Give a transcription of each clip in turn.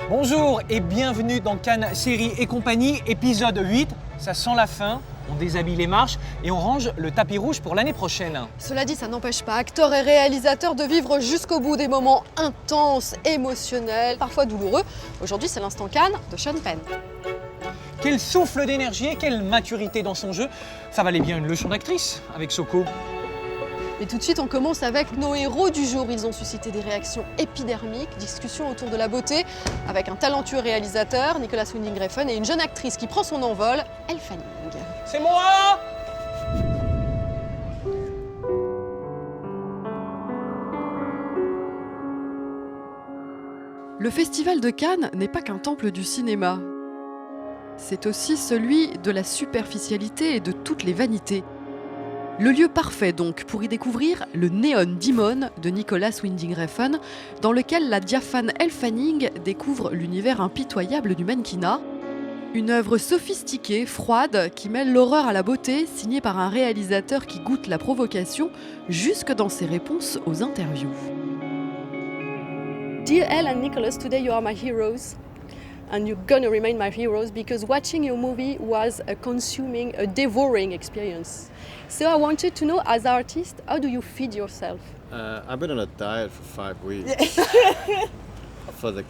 Bonjour et bienvenue dans Cannes Série et compagnie, épisode 8. Ça sent la fin, on déshabille les marches et on range le tapis rouge pour l'année prochaine. Cela dit, ça n'empêche pas acteurs et réalisateurs de vivre jusqu'au bout des moments intenses, émotionnels, parfois douloureux. Aujourd'hui, c'est l'instant Cannes de Sean Penn. Quel souffle d'énergie et quelle maturité dans son jeu. Ça valait bien une leçon d'actrice avec Soko. Et tout de suite, on commence avec nos héros du jour. Ils ont suscité des réactions épidermiques, discussions autour de la beauté, avec un talentueux réalisateur, Nicolas Winding Refn, et une jeune actrice qui prend son envol, Elle Fanning. C'est moi! Le Festival de Cannes n'est pas qu'un temple du cinéma. C'est aussi celui de la superficialité et de toutes les vanités. Le lieu parfait donc pour y découvrir le Neon Demon de Nicolas Winding Refn, dans lequel la diaphane Elle Fanning découvre l'univers impitoyable du mannequinat. Une œuvre sophistiquée, froide, qui mêle l'horreur à la beauté, signée par un réalisateur qui goûte la provocation jusque dans ses réponses aux interviews. Dear Elle and Nicholas, today you are my heroes. And you're gonna remain my heroes because watching your movie was a consuming, a devouring experience. So I wanted to know, as artist, how do you feed yourself? I've been on a diet for 5 weeks. For the,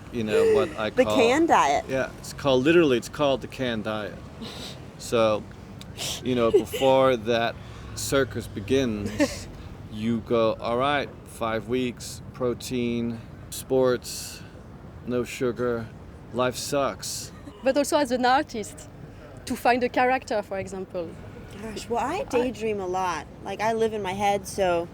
what I call... The can diet. Yeah, it's called the can diet. So, before that circus begins, you go, all right, 5 weeks, protein, sports, no sugar, life sucks. But also as an artist, to find a character, for example. Gosh, well, I daydream a lot. Like, I live in my head, so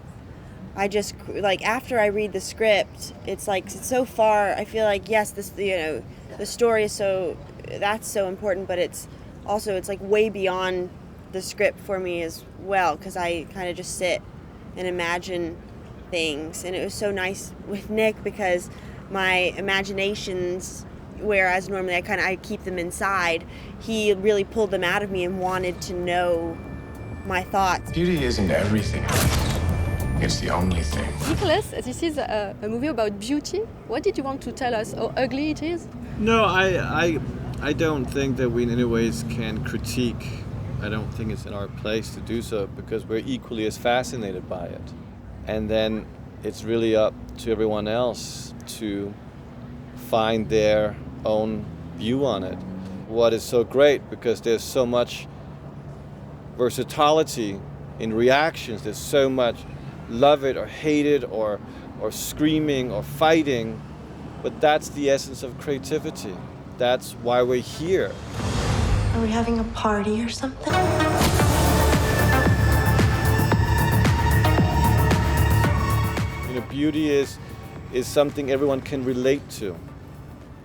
I just, after I read the script, it's so far, I feel like, yes, the story is that's so important, but it's way beyond the script for me as well, because I kind of just sit and imagine things. And it was so nice with Nick, because my imaginations, whereas normally I keep them inside, he really pulled them out of me and wanted to know my thoughts. Beauty isn't everything. It's the only thing. Nicholas, this is a movie about beauty. What did you want to tell us? How ugly it is? No, I don't think that we in any ways can critique. I don't think it's in our place to do so, because we're equally as fascinated by it. And then it's really up to everyone else to find their own view on it. What is so great, because there's so much versatility in reactions, there's so much love it or hate it or screaming or fighting, but that's the essence of creativity. That's why we're here. Are we having a party or something? Beauty is something everyone can relate to.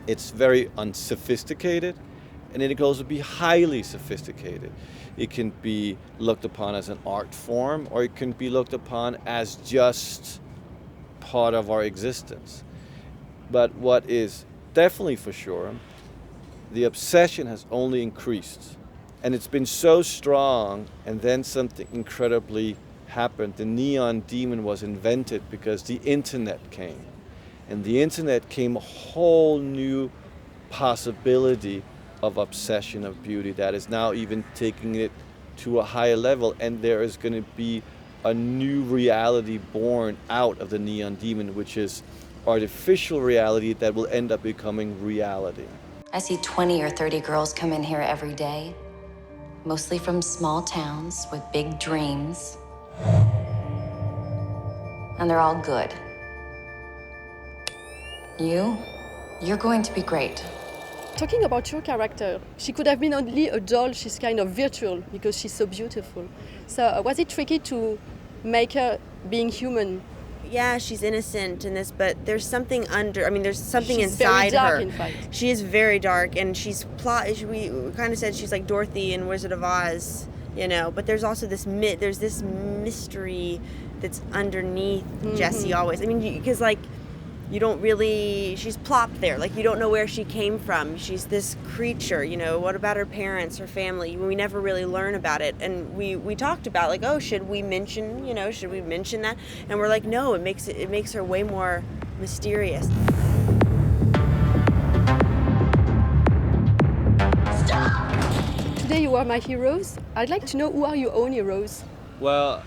It's very unsophisticated, and it can also be highly sophisticated. It can be looked upon as an art form, or it can be looked upon as just part of our existence. But what is definitely for sure, the obsession has only increased. And it's been so strong, and then something incredibly happened. The Neon Demon was invented because the internet came. And the internet came a whole new possibility of obsession of beauty that is now even taking it to a higher level. And there is going to be a new reality born out of the Neon Demon, which is artificial reality that will end up becoming reality. I see 20 or 30 girls come in here every day, mostly from small towns with big dreams. And they're all good. You're going to be great. Talking about your character, she could have been only a doll, she's kind of virtual because she's so beautiful. So was it tricky to make her being human? Yeah, she's innocent in this, but there's something there's something She's inside very dark, her. in fact. She is very dark, and we kind of said she's like Dorothy in Wizard of Oz, but there's also this mystery that's underneath Jessie always. I mean, because you don't really, she's plopped there. Like, you don't know where she came from. She's this creature, what about her parents, her family? We never really learn about it. And we talked about, should we mention that? And we're like, no, it makes her way more mysterious. say you are my heroes. I'd like to know who are your own heroes. Well,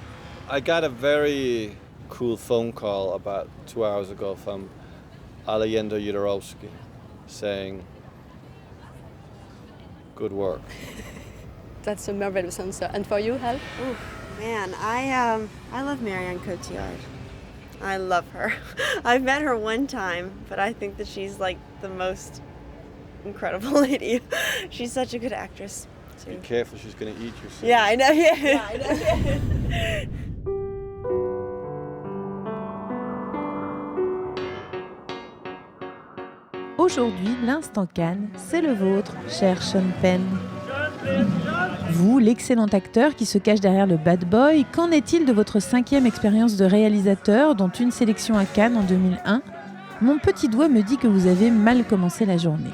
I got a very cool phone call about 2 hours ago from Alejandro Jodorowsky saying, good work. That's a marvelous answer. And for you, Hal? Oh, man, I love Marianne Cotillard. I love her. I've met her one time, but I think that she's like the most incredible lady. She's such a good actress, too. Be careful, she's going to eat you soon. Yeah, I know. Yeah, I know. Aujourd'hui, l'instant Cannes, c'est le vôtre, cher Sean Penn. Vous, l'excellent acteur qui se cache derrière le bad boy, qu'en est-il de votre 5e expérience de réalisateur, dont une sélection à Cannes en 2001 ? Mon petit doigt me dit que vous avez mal commencé la journée.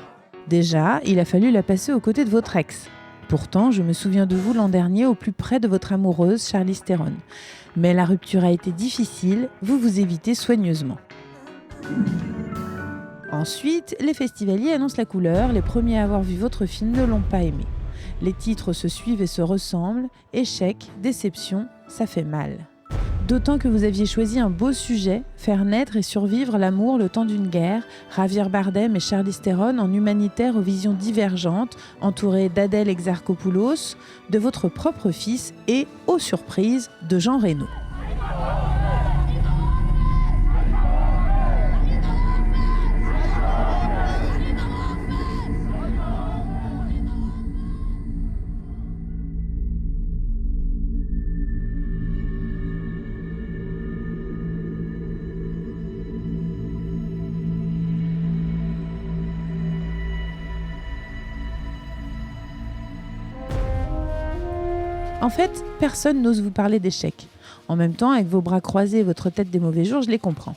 Déjà, il a fallu la passer aux côtés de votre ex. Pourtant, je me souviens de vous l'an dernier au plus près de votre amoureuse, Charlize Theron. Mais la rupture a été difficile, vous vous évitez soigneusement. Ensuite, les festivaliers annoncent la couleur, les premiers à avoir vu votre film ne l'ont pas aimé. Les titres se suivent et se ressemblent, échec, déception, ça fait mal. D'autant que vous aviez choisi un beau sujet, faire naître et survivre l'amour le temps d'une guerre, Javier Bardem et Charlize Theron en humanitaire aux visions divergentes, entourés d'Adèle Exarchopoulos, de votre propre fils et, aux surprises, de Jean Reno. En fait, personne n'ose vous parler d'échecs. En même temps, avec vos bras croisés et votre tête des mauvais jours, je les comprends.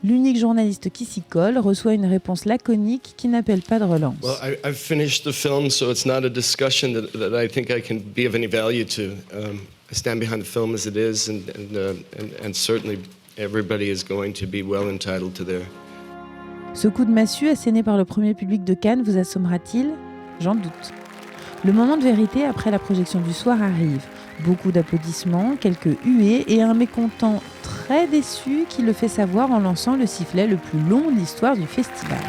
L'unique journaliste qui s'y colle reçoit une réponse laconique qui n'appelle pas de relance. Well, I've finished the film, so it's not a discussion that I think I can be of any value to. I stand behind the film as it is, and certainly everybody is going to be well entitled to their... Ce coup de massue asséné par le premier public de Cannes vous assommera-t-il ? J'en doute. Le moment de vérité après la projection du soir arrive. Beaucoup d'applaudissements, quelques huées et un mécontent très déçu qui le fait savoir en lançant le sifflet le plus long de l'histoire du festival.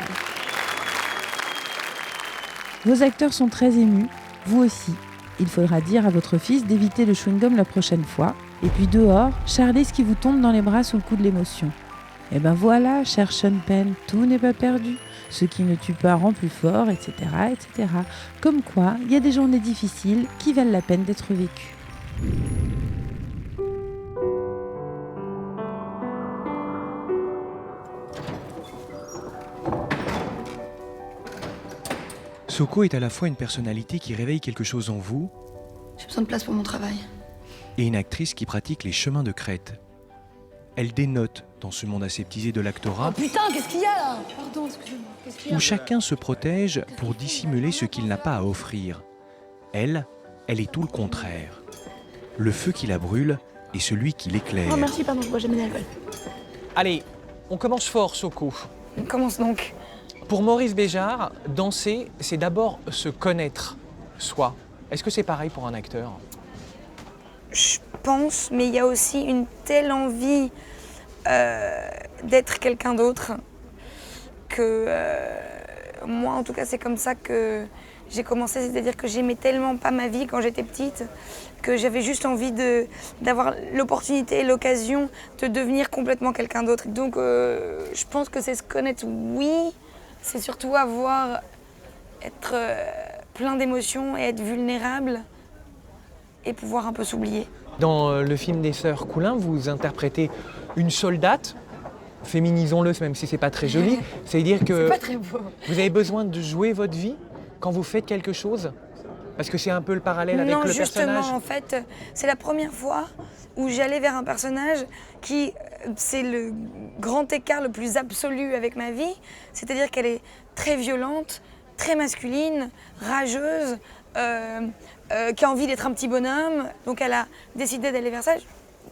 Vos acteurs sont très émus, vous aussi. Il faudra dire à votre fils d'éviter le chewing-gum la prochaine fois. Et puis dehors, Charlize qui vous tombe dans les bras sous le coup de l'émotion. Et ben voilà, cher Sean Penn, tout n'est pas perdu. Ce qui ne tue pas rend plus fort, etc., etc. Comme quoi, il y a des journées difficiles qui valent la peine d'être vécues. Soko est à la fois une personnalité qui réveille quelque chose en vous J'ai besoin de place pour mon travail. et une actrice qui pratique les chemins de crête. Elle dénote dans ce monde aseptisé de l'actorat Oh putain, qu'est-ce qu'il y a là? Pardon, excusez-moi. Qu'est-ce qu'il y a? où chacun se protège pour dissimuler ce qu'il n'a pas à offrir. Elle est tout le contraire. Le feu qui la brûle est celui qui l'éclaire. Oh merci, pardon, je bois jamais d'alcool. Allez, on commence fort, Soko. On commence donc. Pour Maurice Béjart, danser, c'est d'abord se connaître soi. Est-ce que c'est pareil pour un acteur ? Je pense, mais il y a aussi une telle envie d'être quelqu'un d'autre que moi, en tout cas, c'est comme ça que j'ai commencé. C'est-à-dire que j'aimais tellement pas ma vie quand j'étais petite que j'avais juste envie d'avoir l'opportunité et l'occasion de devenir complètement quelqu'un d'autre. Donc, je pense que c'est se connaître, oui, c'est surtout être plein d'émotions et être vulnérable et pouvoir un peu s'oublier. Dans le film des Sœurs Coulin, vous interprétez une soldate, féminisons-le même si c'est pas très joli, c'est-à-dire que C'est pas très beau. vous avez besoin de jouer votre vie quand vous faites quelque chose ? Parce que c'est un peu le parallèle avec le personnage. Non, justement, en fait, c'est la première fois où j'allais vers un personnage qui, c'est le grand écart le plus absolu avec ma vie, c'est-à-dire qu'elle est très violente, très masculine, rageuse, qui a envie d'être un petit bonhomme. Donc elle a décidé d'aller vers ça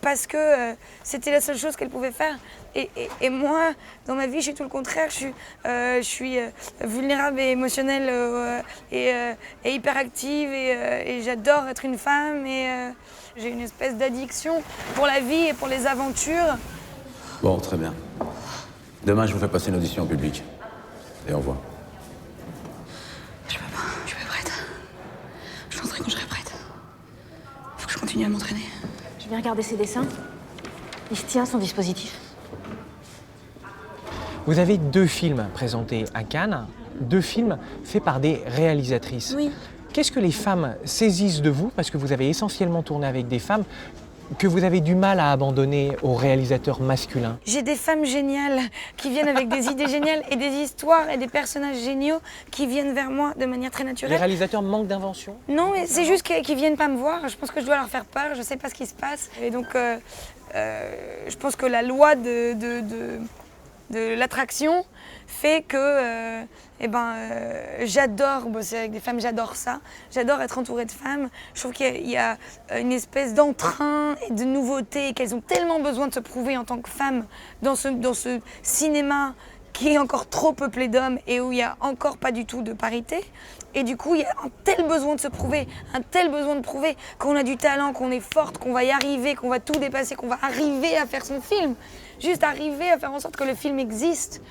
parce que c'était la seule chose qu'elle pouvait faire. Et moi, dans ma vie, je suis tout le contraire. Je suis vulnérable et émotionnelle et hyperactive et j'adore être une femme et j'ai une espèce d'addiction pour la vie et pour les aventures. Bon, très bien. Demain, je vous fais passer une audition en public. Et au revoir. Je peux pas, je suis pas prête. Je penserai quand je serai prête. Faut que je continue à m'entraîner. Je viens regarder ses dessins. Il se tient son dispositif. Vous avez 2 films présentés à Cannes, 2 films faits par des réalisatrices. Oui. Qu'est-ce que les femmes saisissent de vous, parce que vous avez essentiellement tourné avec des femmes, que vous avez du mal à abandonner aux réalisateurs masculins? J'ai des femmes géniales qui viennent avec des idées géniales et des histoires et des personnages géniaux qui viennent vers moi de manière très naturelle. Les réalisateurs manquent d'invention? Non, mais c'est juste qu'ils viennent pas me voir. Je pense que je dois leur faire peur. Je sais pas ce qui se passe. Et donc, je pense que la loi de l'attraction fait que j'adore bosser avec des femmes, j'adore ça. J'adore être entourée de femmes. Je trouve qu'il y a une espèce d'entrain et de nouveauté et qu'elles ont tellement besoin de se prouver en tant que femmes dans ce cinéma qui est encore trop peuplé d'hommes et où il n'y a encore pas du tout de parité. Et du coup, il y a un tel besoin de se prouver, un tel besoin de prouver qu'on a du talent, qu'on est forte, qu'on va y arriver, qu'on va tout dépasser, qu'on va arriver à faire son film. Juste arriver à faire en sorte que le film existe.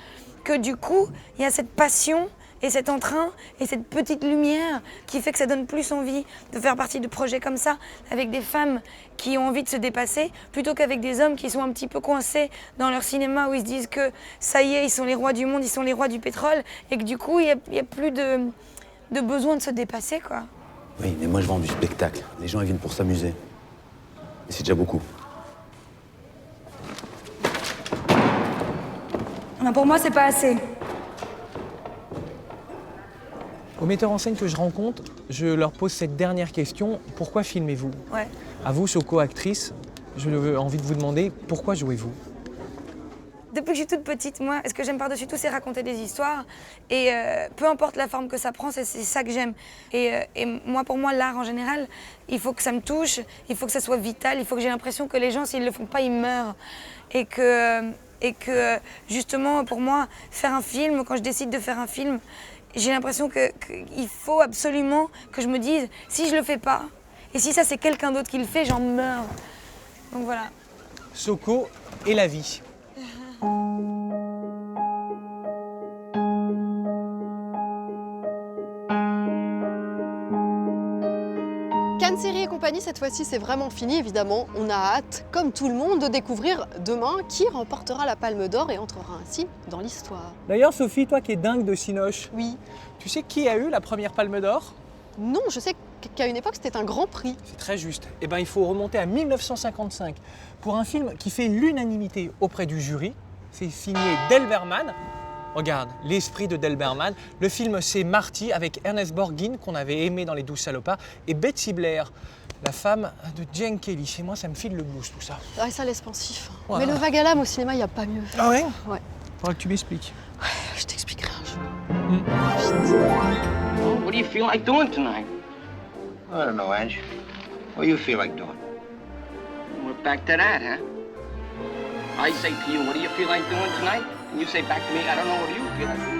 Que du coup, il y a cette passion et cet entrain et cette petite lumière qui fait que ça donne plus envie de faire partie de projets comme ça, avec des femmes qui ont envie de se dépasser, plutôt qu'avec des hommes qui sont un petit peu coincés dans leur cinéma où ils se disent que ça y est, ils sont les rois du monde, ils sont les rois du pétrole, et que du coup, il n'y a plus de besoin de se dépasser, quoi. Oui, mais moi, je vends du spectacle. Les gens, ils viennent pour s'amuser. Et c'est déjà beaucoup. Pour moi, c'est pas assez. Aux metteurs en scène que je rencontre, je leur pose cette dernière question. Pourquoi filmez-vous? Ouais. À vous, Soko, actrice, j'ai envie de vous demander pourquoi jouez-vous? Depuis que je suis toute petite, moi, ce que j'aime par-dessus tout, c'est raconter des histoires. Et peu importe la forme que ça prend, c'est ça que j'aime. Et moi, pour moi, l'art en général, il faut que ça me touche, il faut que ça soit vital, il faut que j'ai l'impression que les gens, s'ils ne le font pas, ils meurent. Et que justement, pour moi, faire un film, quand je décide de faire un film, j'ai l'impression qu'il faut absolument que je me dise, si je le fais pas, et si ça c'est quelqu'un d'autre qui le fait, j'en meurs. Donc voilà. Soko et la vie. Cannes Série et compagnie, cette fois-ci, c'est vraiment fini, évidemment. On a hâte, comme tout le monde, de découvrir demain qui remportera la Palme d'Or et entrera ainsi dans l'histoire. D'ailleurs, Sophie, toi qui es dingue de Cinoche, oui. Tu sais qui a eu la première Palme d'Or? Non, je sais qu'à une époque, c'était un grand prix. C'est très juste. Eh bien, il faut remonter à 1955 pour un film qui fait l'unanimité auprès du jury. C'est signé Delberman. Regarde, l'esprit de Delberman. Le film, c'est Marty avec Ernest Borgnine, qu'on avait aimé dans Les 12 salopards, et Betsy Blair, la femme de Jane Kelly. Chez moi, ça me file le blues, tout ça. Ah, ça laisse pensif. Ouais. Mais le vague à l'âme au cinéma, il n'y a pas mieux. Ah ouais? Ouais. Faudra que tu m'expliques. Ouais, je t'expliquerai un jour. What do you feel like doing tonight? I don't know, Ange. What do you feel like doing? We're back to that, huh? I say to you, what do you feel like doing tonight? And you say back to me, I don't know, what do you feel like doing?